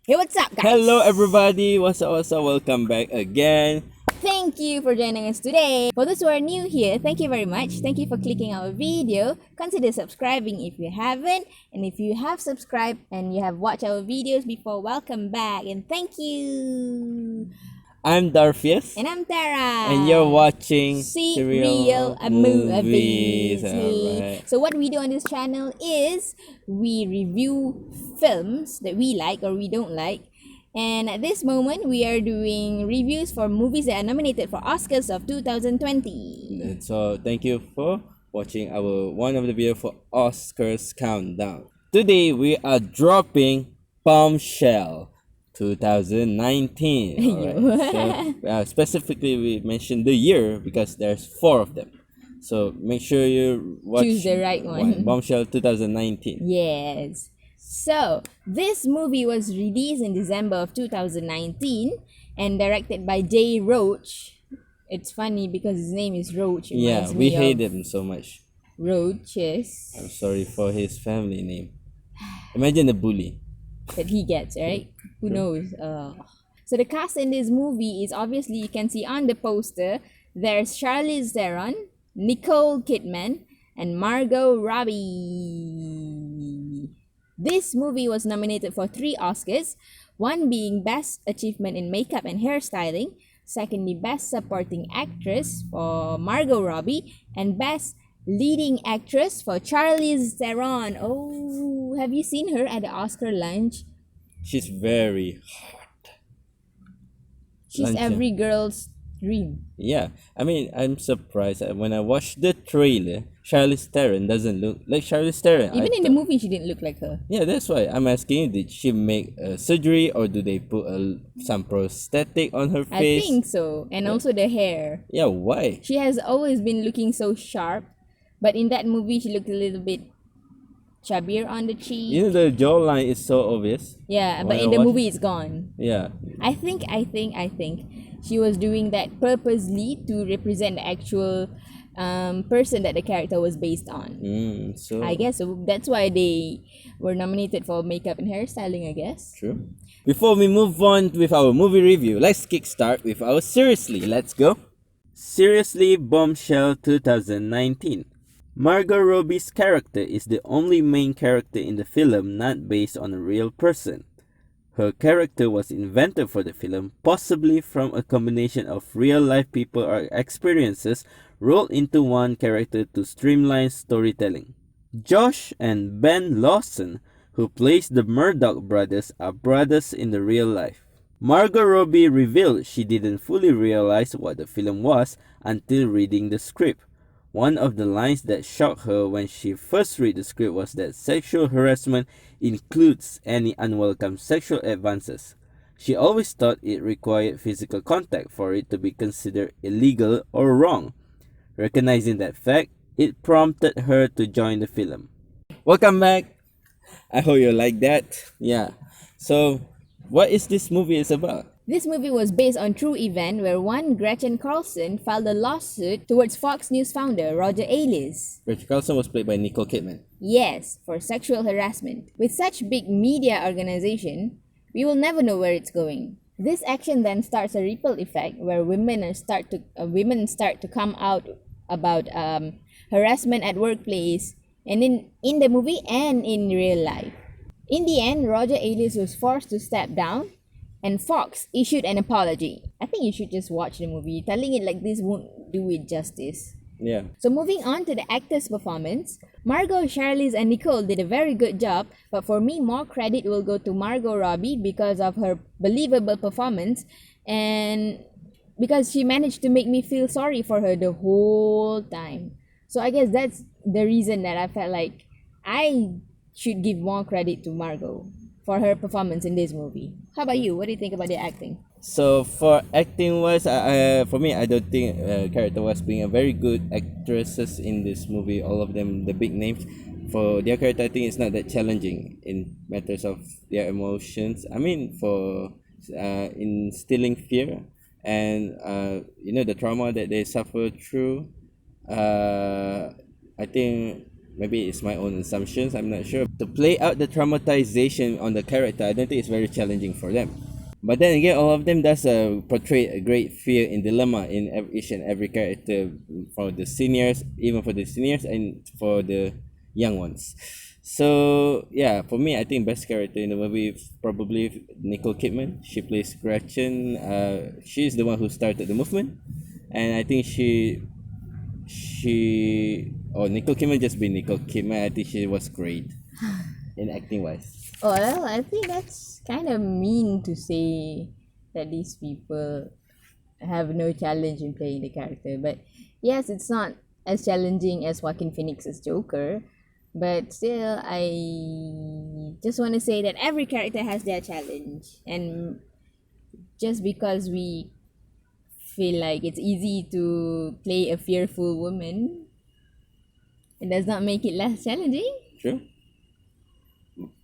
Hey, what's up, guys? Hello everybody, what's up, welcome back again. Thank you for joining us today. For those who are new here, thank you very much. Thank you for clicking our video. Consider subscribing if you haven't. And if you have subscribed and you have watched our videos before, welcome back and thank you. I'm Darfius And I'm Tara. and you're watching See Serial Real Movies. Hey. Alright. So what we do on this channel is we review films that we like or we don't like. And at this moment, we are doing reviews for movies that are nominated for Oscars of 2020. And so thank you for watching our one of the video for Oscars countdown. Today we are dropping Bombshell 2019. Alright. So specifically we mentioned the year because there's 4 of them. So make sure you watch Choose the right one. Bombshell 2019. Yes. So, this movie was released in December of 2019 and directed by Jay Roach. It's funny because his name is Roach. It Yeah, reminds we me hate of him so much. Roaches I'm sorry for his family name. Imagine the bully. that he gets, right? Who knows? So the cast in this movie is obviously, you can see on the poster, there's Charlize Theron, Nicole Kidman, and Margot Robbie. This movie was nominated for 3 Oscars, one being Best Achievement in Makeup and Hairstyling, secondly Best Supporting Actress for Margot Robbie, and Best Leading Actress for Charlize Theron. Oh, have you seen her at the Oscar lunch? She's very She's Luncheon. every girl's dream. Yeah. I mean, I'm surprised that when I watched the trailer, Charlize Theron doesn't look like Charlize Theron. Even in the movie, she didn't look like her. Yeah, that's why I'm asking you, did she make a surgery or do they put some prosthetic on her I face? think so. And also the hair. Yeah, why? She has always been looking so sharp, but in that movie, she looked a little bit chubbier on the cheek. You know, the jawline is so obvious. Yeah, but When I in the watch- movie, it's gone. Yeah. I think she was doing that purposely to represent the actual person that the character was based on. So I guess so. That's why they were nominated for makeup and hairstyling, I guess. true. Before we move on with our movie review, let's kickstart with our Seriously. Let's go. Seriously Bombshell 2019. Margot Robbie's character is the only main character in the film not based on a real person. Her character was invented for the film, possibly from a combination of real-life people or experiences rolled into one character to streamline storytelling. Josh and Ben Lawson, who plays the Murdoch brothers, are brothers in the real life. Margot Robbie revealed she didn't fully realize what the film was until reading the script. One of the lines that shocked her when she first read the script was that sexual harassment includes any unwelcome sexual advances. She always thought it required physical contact for it to be considered illegal or wrong. Recognizing that fact, it prompted her to join the film. Welcome back. I hope you like that. Yeah. So, what is this movie is about? This movie was based on true event where one Gretchen Carlson filed a lawsuit towards Fox News founder Roger Ailes. Rachel Carlson was played by Nicole Kidman. Yes, for sexual harassment. With such big media organization, we will never know where it's going. This action then starts a ripple effect where women start to come out about harassment at workplace and in the movie and in real life. In the end, Roger Ailes was forced to step down and Fox issued an apology. I think you should just watch the movie. Telling it like this won't do it justice. Yeah. So moving on to the actors' performance, Margot, Charlize, and Nicole did a very good job, but for me, more credit will go to Margot Robbie because of her believable performance and because she managed to make me feel sorry for her the whole time. So I guess that's the reason that I felt like I should give more credit to Margot for her performance in this movie. How about you? What do you think about the acting? So for acting wise, for me, I don't think character wise being a very good actresses in this movie. All of them, the big names, for their character, I think it's not that challenging in matters of their emotions. I mean, for instilling fear and the trauma that they suffer through. I think maybe it's my own assumptions, I'm not sure. To play out the traumatization on the character, I don't think it's very challenging for them. But then again, all of them does portray a great fear and dilemma in each and every character, for the seniors, even for the seniors, and for the young ones. So yeah, for me, I think best character in the movie is probably Nicole Kidman. She plays Gretchen. She's the one who started the movement, and I think Nicole Kidman just be Nicole Kidman. I think she was great in acting wise. Well, I think that's kind of mean to say that these people have no challenge in playing the character. But yes, it's not as challenging as Joaquin Phoenix's Joker. But still, I just want to say that every character has their challenge. And just because we feel like it's easy to play a fearful woman, it does not make it less challenging. True.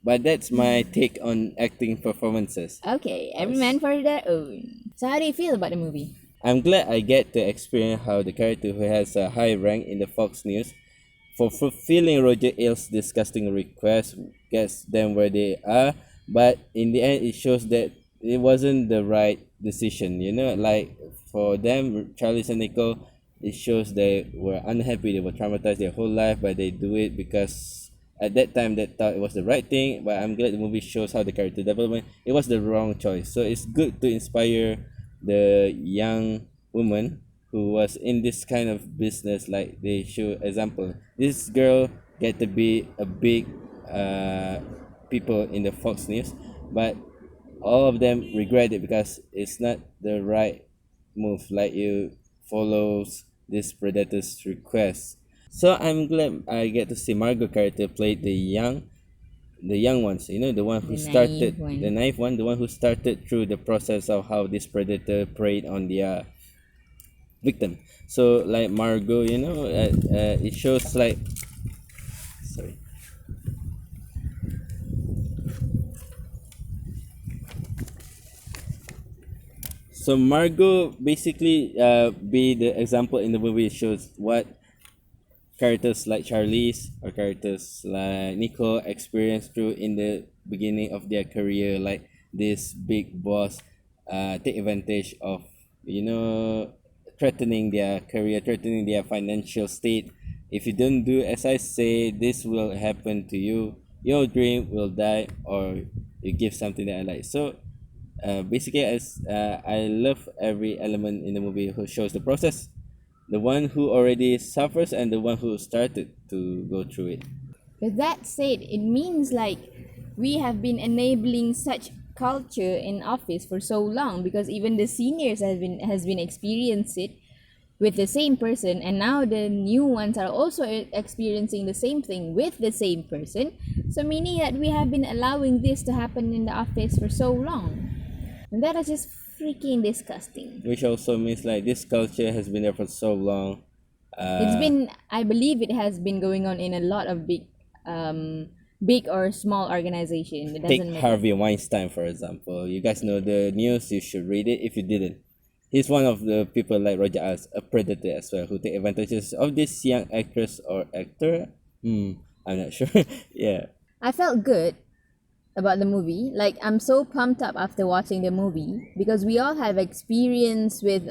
But that's my take on acting performances. Okay, every man for their own. So how do you feel about the movie? I'm glad I get to experience how the character who has a high rank in the Fox News, for fulfilling Roger Ailes' disgusting request, gets them where they are. But in the end, it shows that it wasn't the right decision. Like for them, Charlize and Nicole, it shows they were unhappy, they were traumatized their whole life, but they do it because at that time they thought it was the right thing. But I'm glad the movie shows how the character development, it was the wrong choice. So it's good to inspire the young woman who was in this kind of business. Like they show example, this girl get to be a big people in the Fox News, but all of them regret it because it's not the right move. Like you follows this predator's request. So I'm glad I get to see Margot character played the young ones, the one who started, the naive one, the one who started through the process of how this predator preyed on their victim. So like Margot, it shows like, sorry. So Margot basically be the example in the movie. It shows what characters like Charlize or characters like Nicole experienced through in the beginning of their career. Like this big boss take advantage of, threatening their career, threatening their financial state. If you don't do as I say, this will happen to you. Your dream will die, or you give something that I like. So basically, as I love every element in the movie who shows the process, the one who already suffers and the one who started to go through it. With that said, it means like we have been enabling such culture in office for so long, because even the seniors has been experienced it with the same person, and now the new ones are also experiencing the same thing with the same person. So meaning that we have been allowing this to happen in the office for so long, and that is just freaking disgusting. Which also means like this culture has been there for so long. It's been, I believe it has been going on in a lot of big or small organization. It Take doesn't matter. Harvey Weinstein, for example. You guys know the news, you should read it if you didn't. He's one of the people like Roger as a predator as well, who take advantages of this young actress or actor. I'm not sure. Yeah. I felt good about the movie. Like, I'm so pumped up after watching the movie, because we all have experience with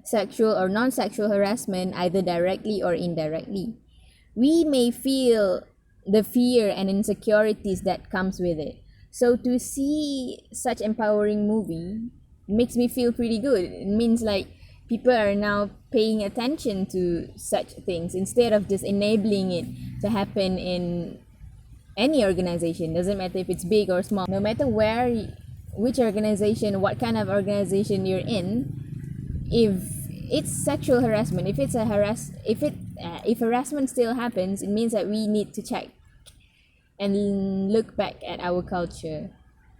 sexual or non-sexual harassment, either directly or indirectly. We may feel the fear and insecurities that comes with it. So to see such empowering movie makes me feel pretty good. It means like people are now paying attention to such things instead of just enabling it to happen in any organization. Doesn't matter if it's big or small, no matter which organization, what kind of organization you're in. If it's sexual harassment, if harassment still happens, it means that we need to check and look back at our culture,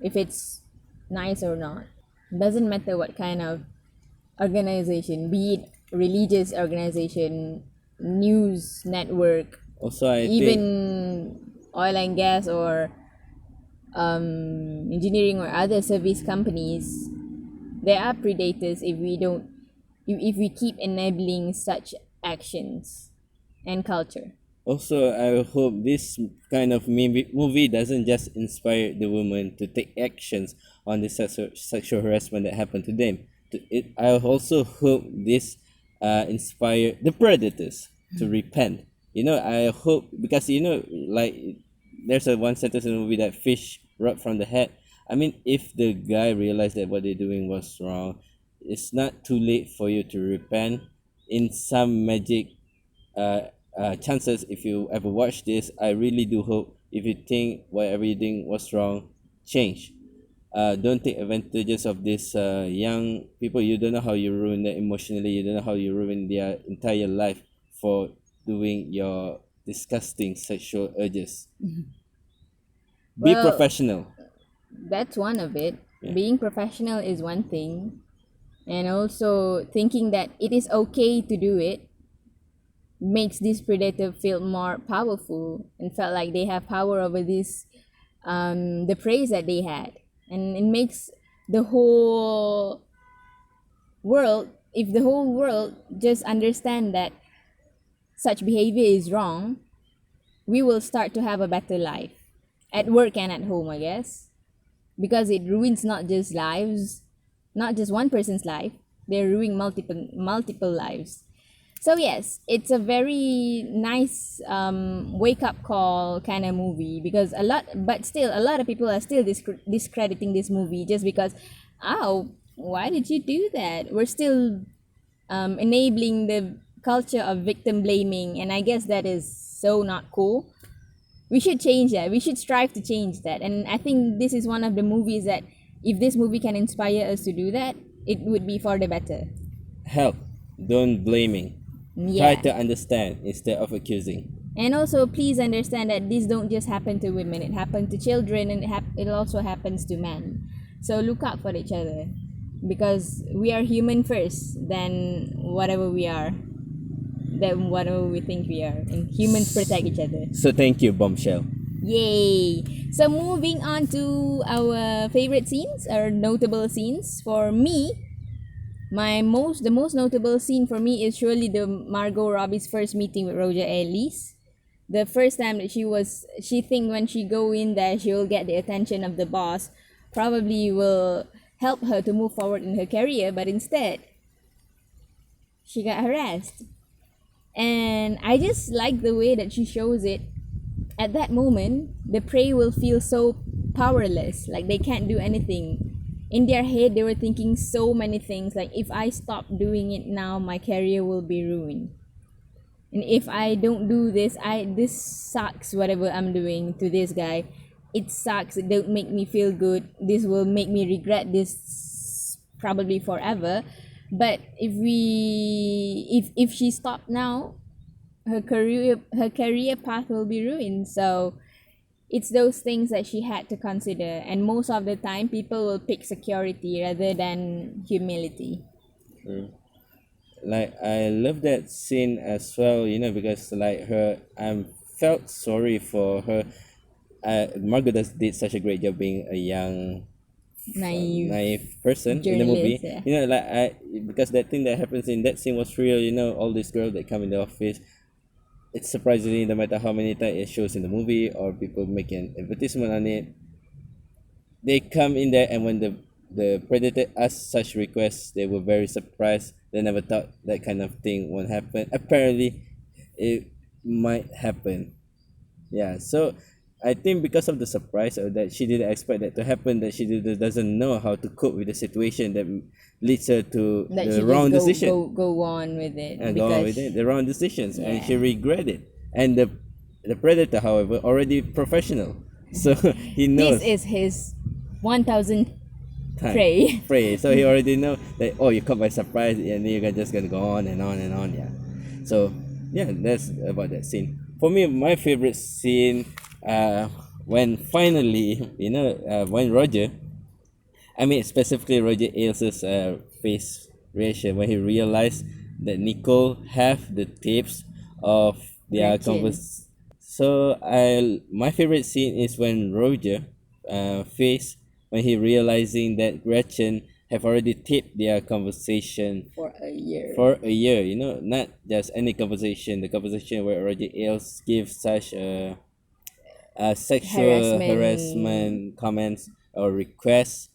if it's nice or not. Doesn't matter what kind of organization, be it religious organization, news network, Also, I think even oil and gas, or engineering or other service companies. There are predators if we keep enabling such actions and culture. Also, I hope this kind of movie doesn't just inspire the women to take actions on the sexual harassment that happened to them. I also hope this inspire the predators to repent. I hope, because like there's a one sentence in the movie that fish rot from the head. I mean, if the guy realized that what they're doing was wrong, it's not too late for you to repent. In some magic chances, if you ever watch this, I really do hope, if you think whatever you doing was wrong, change. Don't take advantages of these young people. You don't know how you ruin them emotionally. You don't know how you ruin their entire life for doing your disgusting sexual urges. Be Well, professional. that's one of it. Yeah. Being professional is one thing, and also thinking that it is okay to do it makes this predator feel more powerful and felt like they have power over this the prey that they had, and it makes the whole world, if the whole world just understand that such behavior is wrong, we will start to have a better life at work and at home, I guess, because it ruins not just lives, not just one person's life, they're ruining multiple lives. So yes, it's a very nice wake up call kind of movie, because but still a lot of people are still discrediting this movie just because, oh, why did you do that? We're still enabling the culture of victim blaming, and I guess that is so not cool. We should change that. We should strive to change that, and I think this is one of the movies that, if this movie can inspire us to do that, it would be for the better. Help. Don't blaming. Yeah. Try to understand instead of accusing. And also, please understand that this don't just happen to women. It happens to children, and it also happens to men. So look out for each other, because we are human first, then whatever we are, then whatever we think we are, and humans protect each other. So thank you, Bombshell. Yay! So moving on to our favorite scenes, or notable scenes. For me, the most notable scene for me is surely the Margot Robbie's first meeting with Roger Ellis. The first time that she think when she go in there she will get the attention of the boss, probably will help her to move forward in her career, but instead she got harassed. And I just like the way that she shows it. At that moment, the prey will feel so powerless, like they can't do anything. In their head, they were thinking so many things, like, if I stop doing it now, my career will be ruined. And if I don't do this, this sucks, whatever I'm doing to this guy. It sucks, it don't make me feel good. This will make me regret this probably forever. But if she stopped now, her career path will be ruined. So it's those things that she had to consider, and most of the time people will pick security rather than humility. Like, I love that scene as well, because like I felt sorry for her. Margot did such a great job being a young naive person in the movie. Journalist, Because that thing that happens in that scene was real. All these girls that come in the office, it's surprisingly, no matter how many times it shows in the movie or people make an advertisement on it, they come in there, and when the predator asked such requests, they were very surprised. They never thought that kind of thing would happen. Apparently it might happen. Yeah, so I think because of the surprise, or that she didn't expect that to happen, that doesn't know how to cope with the situation, that leads her to That the she wrong just decision. go on with it, And go on with it, the wrong decisions, and Yeah. she regret it. And the predator, however, already professional, so he knows this is his 1000 time. prey. So he already know that, oh, you caught by surprise, and then you're just gonna go on and on and on. Yeah. So yeah, that's about that scene. For me, my favorite scene, when finally, when Roger, I mean specifically Roger Ailes' face reaction when he realized that Nicole have the tapes of their Gretchen. So my favorite scene is when Roger face, when he realizing that Gretchen have already taped their conversation For a year. for a year. You know, not just any conversation. The conversation where Roger Ailes gives such a sexual harassment comments or requests,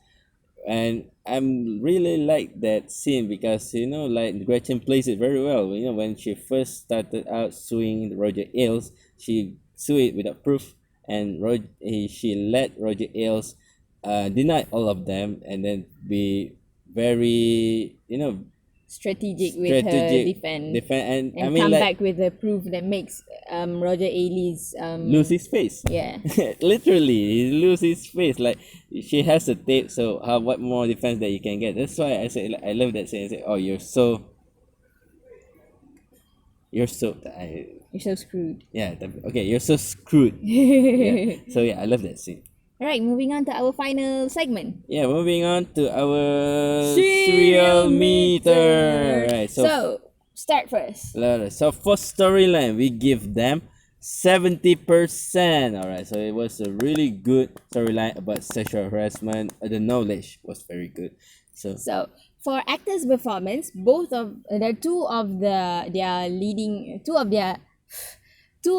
and I'm really like that scene because like Gretchen plays it very well. When she first started out suing Roger Ailes, she sued it without proof, and she let Roger Ailes deny all of them, and then be very strategic with her defense. and I And mean come like back with a proof that makes Roger Ailes lose his face. yeah. Literally, he lose his face. Like she has a tape, so what more defense that you can get? That's why I say I love that scene. I say, oh, you're so you're so screwed. yeah. Okay, you're so screwed. Yeah. So yeah, I love that scene. Alright, moving on to our final segment. Yeah, moving on to our Serial serial meter. Right. So start first. So for storyline, we give them 70%. Alright, so it was a really good storyline about sexual harassment. The knowledge was very good. So So for actors' performance, two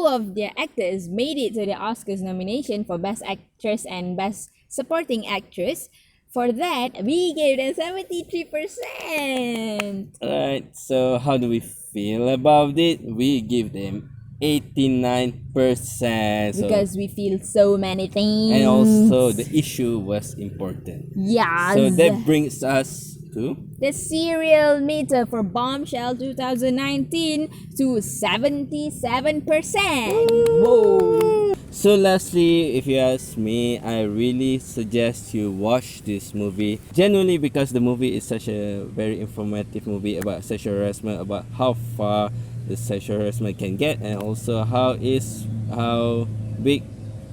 of their actors made it to the Oscars nomination for Best Actress and Best Supporting Actress. For that, we gave them 73%. alright, so how do we feel about it? We give them 89%. Because we feel so many things. And also the issue was important. Yes. So that brings us to the serial meter for Bombshell 2019 to 77%. Whoa. So lastly, if you ask me, I really suggest you watch this movie. Genuinely, because the movie is such a very informative movie about sexual harassment, about how far the sexual harassment can get, and also how big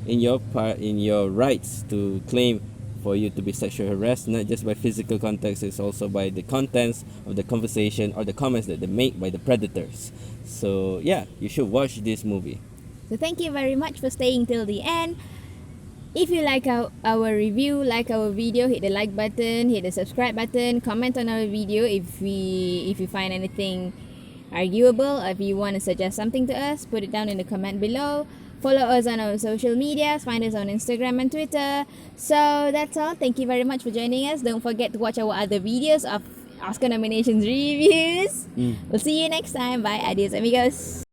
in your rights to claim for you to be sexually harassed, not just by physical context, it's also by the contents of the conversation or the comments that they make by the predators. So yeah, you should watch this movie. So thank you very much for staying till the end. If you like our review, like our video, hit the like button, hit the subscribe button, comment on our video if you find anything arguable, or if you want to suggest something to us, put it down in the comment below. Follow us on our social medias, find us on Instagram and Twitter. So that's all. Thank you very much for joining us. Don't forget to watch our other videos of Oscar nominations reviews. We'll see you next time. Bye, adios amigos.